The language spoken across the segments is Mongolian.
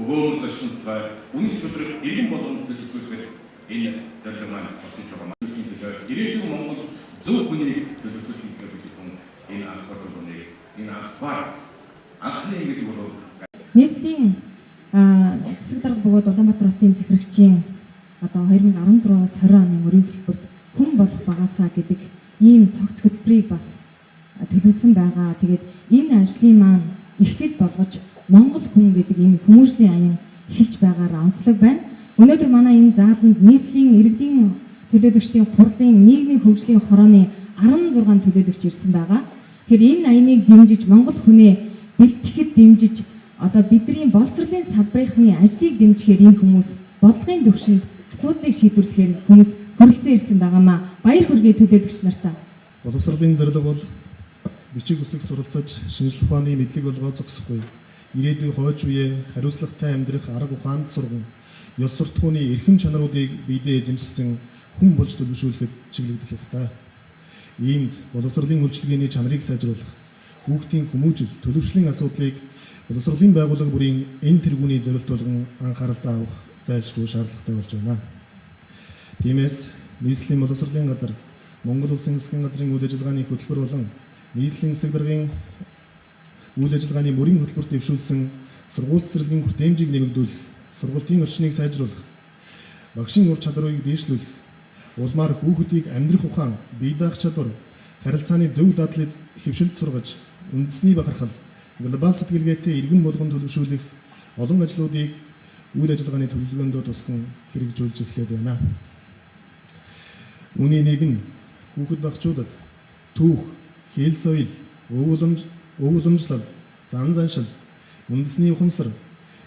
өгөөмөр зочинтой үний чөлөөт иргэн болгон төлөвлөлөхэд энэ зорилго маань болсон байгаа. Ирээдүйн Монгол зөв хүнийг төлөвлөхийн төлөө хүн энэ анх бодлогыг энэ асфар анхны ингэж болов. Нийслэлийн засаг дарга бөгөөд Улаанбаатар хотын захирагчийн одоо 2016-аас 20 оны мөрийн хөтөлбөрт хүн болох багасаа гэдэг ийм цогц хөтөлбөрийг бас төлөвлөсөн байгаа. Тэгээд энэ ажлын маань эхлэл болгож Монгол хүн гэдэг энэ хүмүүжлийн аян эхэлж байгаагаар онцлог байна. Өнөөдөр манай энэ зааланд нийслэлийн иргэдийн төлөөлөгчдийн хурлын нийгмийн хөгжлийн хорооны 16 төлөөлөгч ирсэн байгаа. Тэгэхээр энэ аяныг дэмжиж Монгол хүнээ бэлтгэхэд дэмжиж одоо бидний боловсролын салбарынхны ажлыг дэмжихээр энэ хүмүүс бодлогын төвшөнд асуудлыг шийдвэрлэхээр хүмүүс хүрэлцэн ирсэн байгаамаа. Баяр хүргэе төлөөлөгч нартаа. Боловсролын зорилго бол бичиг үсэг суралцаж шинжлэх ухааны мэдлэг олгоо зогсохгүй. Ирээдүйн хойч үеэ хариуцлагатай амьдрах арга ухаанд сурган ёс суртахууны эрхэм чанаруудыг биедээ эзэмшсэн хүн болж төлөвшүүлэхэд чиглэгдэх ёстой. Иймд боловсролын үйлчилгээний чанарыг сайжруулах, хүүхдийн хүмүүжил, төлөвшлийн асуудлыг боловсролын байгууллага бүрийн энэ тэргүүний зорилт болгон анхааралтай авах зайлшгүй шаардлагатай болж байна. Тиймээс нийслэлийн боловсролын газар, Монгол Улсын засгийн газрын үйл ажиллагааны хөтөлбөр болон нийслэлийн засаг даргын үйл ажиллагааны мөрийн хөтөлбөрт дэвшүүлсэн сургууль цэцэрлэгийн хүртээмжийг нэмэгдүүлэх, сургуулийн орчныг сайжруулах, багшийн ур чадварыг дээшлүүлэх, улмаар хүүхдийг амьдрах ухаан, бие даах чадвар, харилцааны зөв дадлыг хэвшилд сургаж, үндэсний бахархал, глобал сэтгэлгээтэй иргэн болгон төлөвшүүлэх олон ажлуудыг үйл ажиллагааны төлөвлөгөөндөө тусган хэрэгжүүлж эхлэв байна. Үүний нэг нь хүүхэд багчуудад түүх, хэл соёл, өвөөлөмжлөл, зан заншил, үндэсний ухамсар,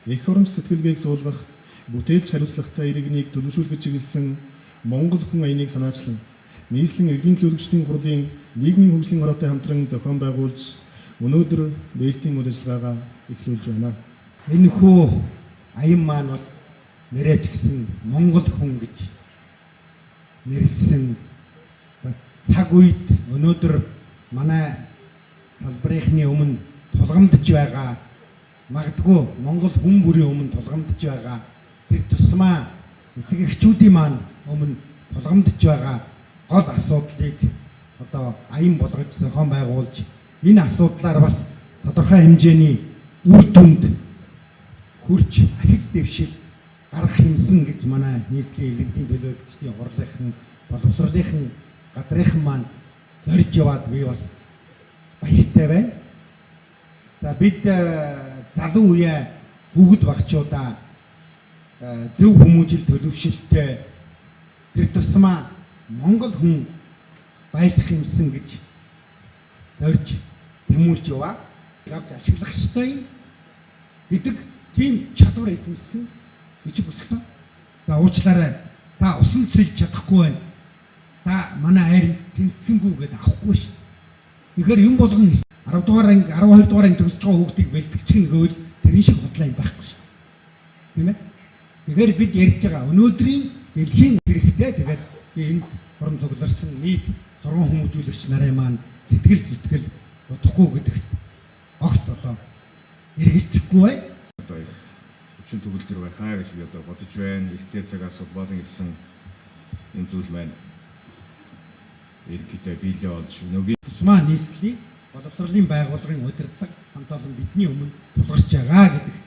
эх оронч сэтгэлгээг суулгах, бүтээлч хариуцлагатай иргэнийг төлөвшүүлэхэд чиглэсэн Монгол хүн аяныг санаачлан нийслэлийн иргэдийн төлөөлөгчдийн хурлын нийгмийн хөгжлийн хороотой хамтран зохион байгуулж өнөөдөр нээлтийн үйл ажиллагаагаа эхлүүлж байна. Энэ хүү аян маань бас нэрэж гисэн Монгол хүн гэж нэрлсэн цаг үед өнөөдөр манай салбарынхны өмнө тулгамдж байгаа, магадгүй Монгол хүн бүрийн өмнө тулгамдж байгаа, тэр тусмаа эцэг эхчүүдийн маань өмнө тулгамдж байгаа гол асуудлыг одоо аян болгож зохион байгуулж энэ асуудлаар бас тодорхой хэмжээний үр дүнд хүрч ахиц дэвшил гарах юмсан гэж манай нийслэлийн иргэдийн төлөөлөгчдийн хурлынхан боловсролынхан газрынхан маань зорж яваад би бас баяртай байна. За бид залуу үеэ хүүхэд багчуудаа зөв хүмүүжил төлөвшөлтөй тэр тусмаа Монгол хүн байлдах юмсан гэж зорж тэмүүлж яваа. Явж ашиглах ёстой гэдэг тийм чадвар эзэмсэн бичиг үсгэн. За уучлаарай. Та усан цэлж чадахгүй байна. Та манай хайр тэнцсэнгүй гэдээ авахгүй ш. Тэгэхээр юм болгон 10 дугаар анги 12 дугаар анги төгсөж байгаа хүүхдийг бэлтгэж гэвэл тэрэн шиг бодлоо юм байхгүй ш. Тийм ээ. Тэгэхээр бид ярьж байгаа өнөөдрийн дэлхийн хэрэгтэй тэгээд би энд орон цугларсан нийт сургууль хүмүүжүүлэгч нарын маань сэтгэл зүтгэл удахгүй гэдэгт огт одоо эргэлзэхгүй бай. Одоо их хүчин төгөл төр байхаа гэж би одоо бодож байна. Эртний цагаас болон ирсэн энэ зүйл маань ерөнхийдөө биелээ болж өнөөгийн Тусмаа нийслэлийг боловсролын байгууллагын удирдлага хамт олон бидний өмнө тулгарч байгаа гэдэгт